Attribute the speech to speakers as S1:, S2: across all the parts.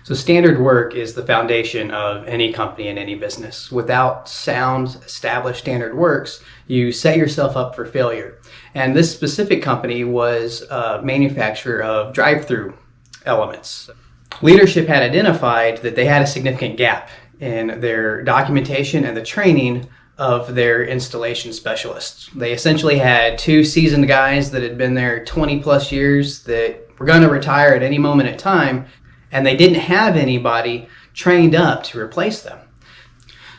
S1: So standard work is the foundation of any company and any business. Without sound, established standard works, you set yourself up for failure. And this specific company was a manufacturer of drive-through elements. Leadership had identified that they had a significant gap in their documentation and the training of their installation specialists. They essentially had two seasoned guys that had been there 20 plus years that were going to retire at any moment in time, and they didn't have anybody trained up to replace them.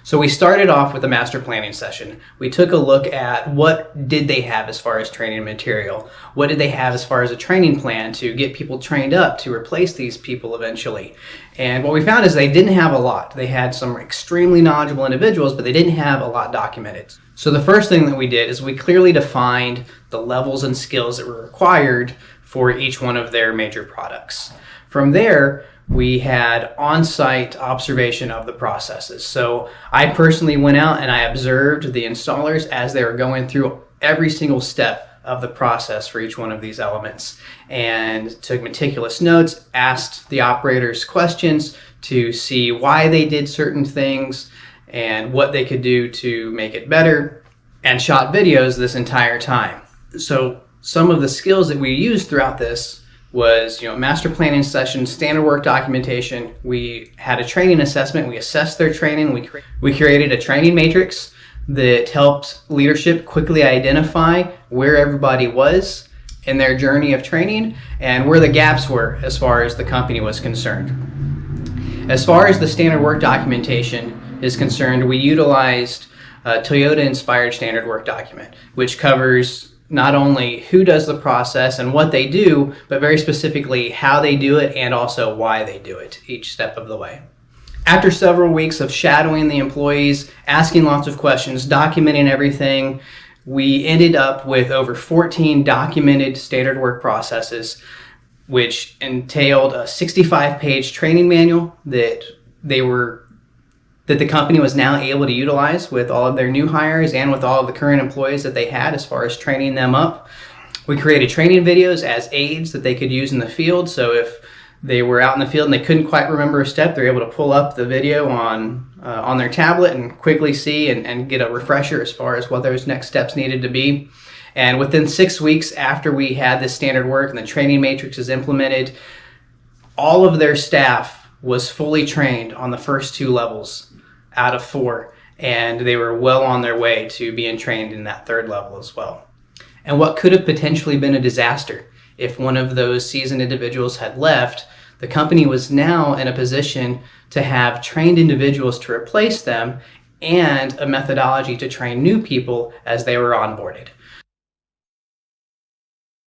S1: So we started off with a master planning session. We took a look at what did they have as far as training material? What did they have as far as a training plan to get people trained up to replace these people eventually? And what we found is they didn't have a lot. They had some extremely knowledgeable individuals, but they didn't have a lot documented. So the first thing that we did is we clearly defined the levels and skills that were required for each one of their major products. From there, we had on-site observation of the processes. So I personally went out and I observed the installers as they were going through every single step of the process for each one of these elements, and took meticulous notes, asked the operators questions to see why they did certain things and what they could do to make it better, and shot videos this entire time. So some of the skills that we used throughout this was, master planning session, standard work documentation. We had a training assessment. We assessed their training. We created a training matrix that helped leadership quickly identify where everybody was in their journey of training and where the gaps were as far as the company was concerned. As far as the standard work documentation is concerned, we utilized a Toyota-inspired standard work document, which covers not only who does the process and what they do, but very specifically how they do it and also why they do it each step of the way. After several weeks of shadowing the employees, asking lots of questions, documenting everything, we ended up with over 14 documented standard work processes, which entailed a 65-page training manual that the company was now able to utilize with all of their new hires and with all of the current employees that they had as far as training them up. We created training videos as aids that they could use in the field. So if they were out in the field and they couldn't quite remember a step, they're able to pull up the video on their tablet and quickly see and get a refresher as far as what those next steps needed to be. And within 6 weeks after we had this standard work and the training matrix is implemented, all of their staff was fully trained on the first 2 levels out of 4, and they were well on their way to being trained in that 3rd level as well. And what could have potentially been a disaster if one of those seasoned individuals had left, the company was now in a position to have trained individuals to replace them and a methodology to train new people as they were onboarded.